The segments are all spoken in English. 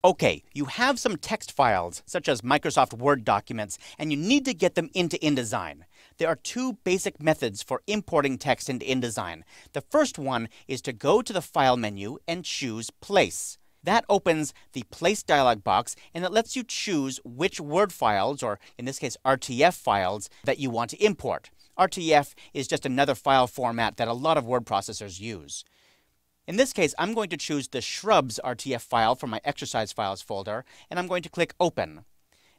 Okay, you have some text files, such as Microsoft Word documents, and you need to get them into InDesign. There are two basic methods for importing text into InDesign. The first one is to go to the File menu and choose Place. That opens the Place dialog box, and it lets you choose which Word files, or in this case RTF files, that you want to import. RTF is just another file format that a lot of word processors use. In this case, I'm going to choose the Shrubs RTF file from my Exercise Files folder, and I'm going to click Open.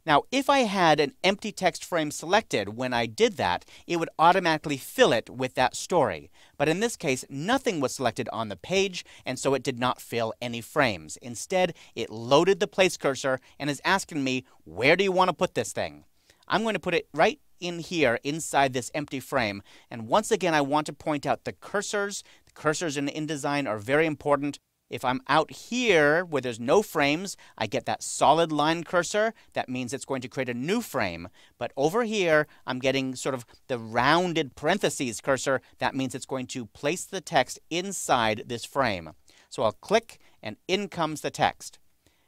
Now, if I had an empty text frame selected when I did that, it would automatically fill it with that story. But in this case, nothing was selected on the page, and so it did not fill any frames. Instead, it loaded the place cursor and is asking me, where do you want to put this thing? I'm going to put it right in here inside this empty frame. And once again, I want to point out the cursors. The cursors in InDesign are very important. If I'm out here where there's no frames, I get that solid line cursor. That means it's going to create a new frame. But over here, I'm getting sort of the rounded parentheses cursor. That means it's going to place the text inside this frame. So I'll click, and in comes the text.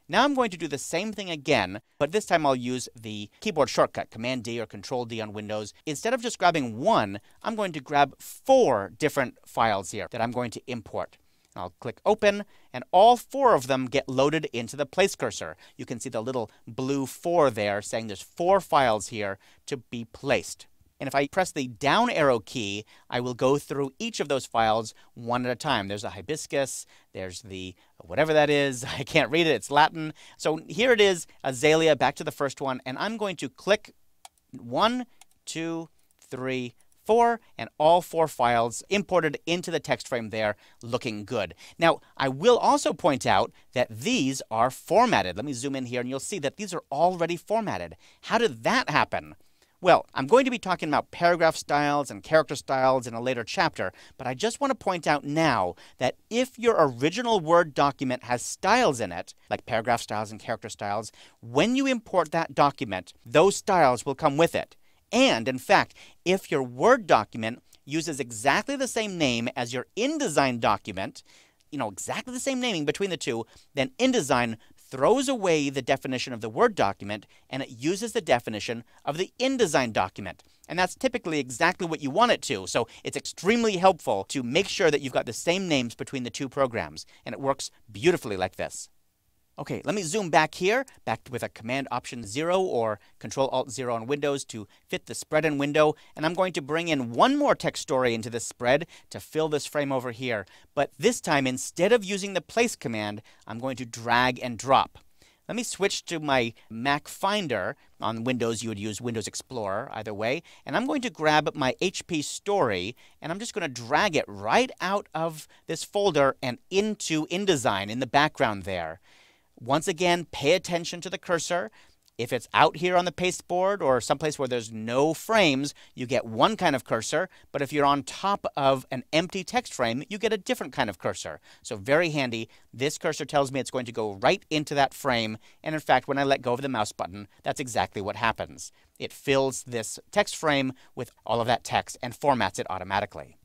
Now I'm going to do the same thing again, but this time I'll use the keyboard shortcut, Command-D or Control-D on Windows. Instead of just grabbing one, I'm going to grab 4 different files here that I'm going to import. I'll click Open, and all 4 of them get loaded into the place cursor. You can see the little blue 4 there saying there's 4 files here to be placed. And if I press the down arrow key, I will go through each of those files one at a time. There's a hibiscus, there's the whatever that is. I can't read it, it's Latin. So here it is, azalea, back to the first one, and I'm going to click 1, 2, 3, 4, and all 4 files imported into the text frame there, looking good. Now, I will also point out that these are formatted. Let me zoom in here, and you'll see that these are already formatted. How did that happen? Well, I'm going to be talking about paragraph styles and character styles in a later chapter, but I just want to point out now that if your original Word document has styles in it, like paragraph styles and character styles, when you import that document, those styles will come with it. And, in fact, if your Word document uses exactly the same name as your InDesign document, exactly the same naming between the two, then InDesign throws away the definition of the Word document, and it uses the definition of the InDesign document. And that's typically exactly what you want it to. So it's extremely helpful to make sure that you've got the same names between the two programs. And it works beautifully like this. Okay, let me zoom back here, back with a Command-Option-0 or Control-Alt-0 on Windows to fit the spread in window. And I'm going to bring in one more text story into this spread to fill this frame over here. But this time, instead of using the Place command, I'm going to drag and drop. Let me switch to my Mac Finder. On Windows, you would use Windows Explorer, either way. And I'm going to grab my HP story, and I'm just going to drag it right out of this folder and into InDesign in the background there. Once again, pay attention to the cursor. If it's out here on the pasteboard or someplace where there's no frames, you get one kind of cursor. But if you're on top of an empty text frame, you get a different kind of cursor. So very handy. This cursor tells me it's going to go right into that frame. And in fact, when I let go of the mouse button, that's exactly what happens. It fills this text frame with all of that text and formats it automatically.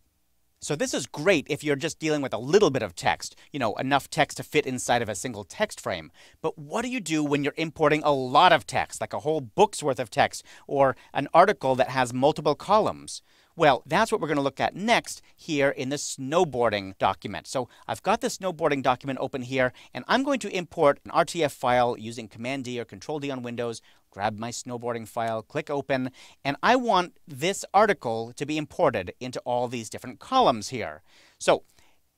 So this is great if you're just dealing with a little bit of text, enough text to fit inside of a single text frame. But what do you do when you're importing a lot of text, like a whole book's worth of text, or an article that has multiple columns? Well, that's what we're going to look at next here in the snowboarding document. So I've got the snowboarding document open here, and I'm going to import an RTF file using Command-D or Control-D on Windows. Grab my snowboarding file, click Open, and I want this article to be imported into all these different columns here. So,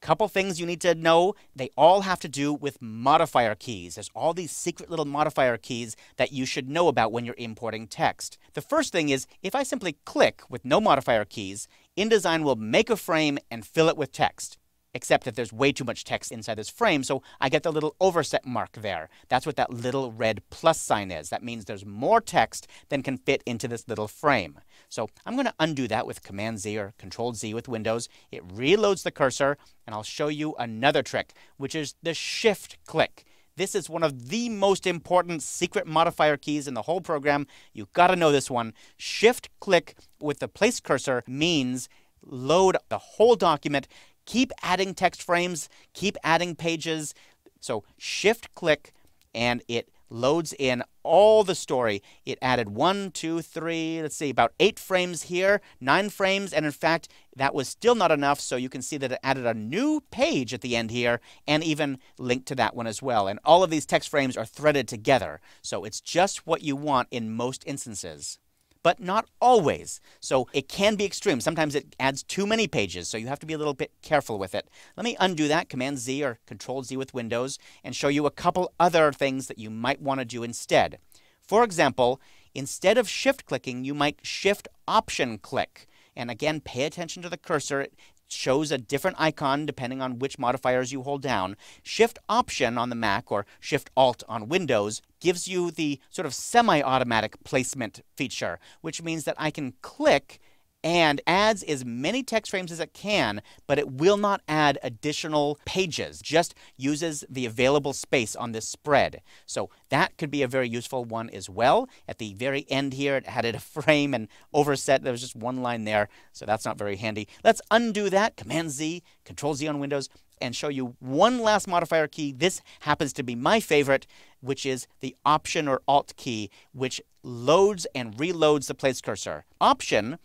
couple things you need to know. They all have to do with modifier keys. There's all these secret little modifier keys that you should know about when you're importing text. The first thing is, if I simply click with no modifier keys, InDesign will make a frame and fill it with text. Except that there's way too much text inside this frame, so I get the little overset mark there. That's what that little red plus sign is. That means there's more text than can fit into this little frame. So I'm going to undo that with Command-Z or Control-Z with Windows. It reloads the cursor, and I'll show you another trick, which is the Shift click. This is one of the most important secret modifier keys in the whole program. You've got to know this one. Shift click with the place cursor means load the whole document. Keep adding text frames, keep adding pages. So Shift click and it loads in all the story. It added 1, 2, 3, let's see, about 8 frames here, 9 frames, and in fact, that was still not enough, so you can see that it added a new page at the end here, and even linked to that one as well. And all of these text frames are threaded together, so it's just what you want in most instances. But not always. So it can be extreme. Sometimes it adds too many pages, so you have to be a little bit careful with it. Let me undo that, Command-Z or Control-Z with Windows, and show you a couple other things that you might want to do instead. For example, instead of Shift-clicking, you might Shift-Option-click. And again, pay attention to the cursor. It shows a different icon depending on which modifiers you hold down. Shift-Option on the Mac or Shift-Alt on Windows gives you the sort of semi-automatic placement feature, which means that I can click and adds as many text frames as it can, but it will not add additional pages, just uses the available space on this spread. So that could be a very useful one as well. At the very end here, it added a frame and overset. There was just one line there, so that's not very handy. Let's undo that, Command-Z, Control-Z on Windows, and show you one last modifier key. This happens to be my favorite, which is the Option or Alt key, which loads and reloads the place cursor. Option,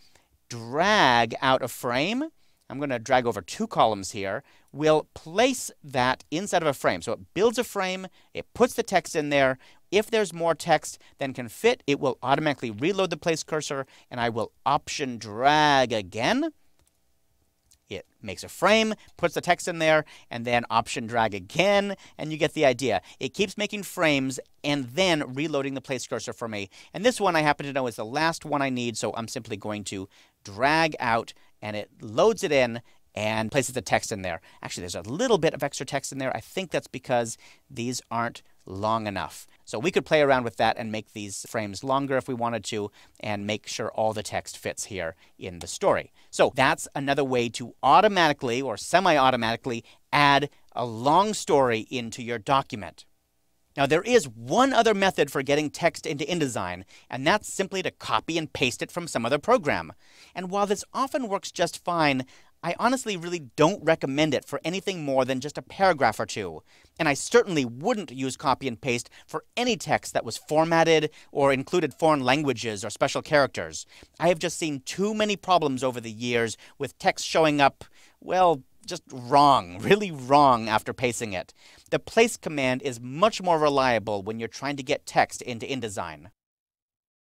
drag out a frame. I'm going to drag over 2 columns here. We'll place that inside of a frame. So it builds a frame, it puts the text in there. If there's more text than can fit, it will automatically reload the place cursor, and I will Option drag again. It makes a frame, puts the text in there, and then Option drag again, and you get the idea. It keeps making frames and then reloading the place cursor for me. And this one I happen to know is the last one I need, so I'm simply going to drag out, and it loads it in and places the text in there. Actually, there's a little bit of extra text in there. I think that's because these aren't long enough. So we could play around with that and make these frames longer if we wanted to, and make sure all the text fits here in the story. So that's another way to automatically or semi-automatically add a long story into your document. Now, there is one other method for getting text into InDesign, and that's simply to copy and paste it from some other program. And while this often works just fine, I honestly really don't recommend it for anything more than just a paragraph or two. And I certainly wouldn't use copy and paste for any text that was formatted or included foreign languages or special characters. I have just seen too many problems over the years with text showing up, well, just wrong, really wrong after pasting it. The place command is much more reliable when you're trying to get text into InDesign.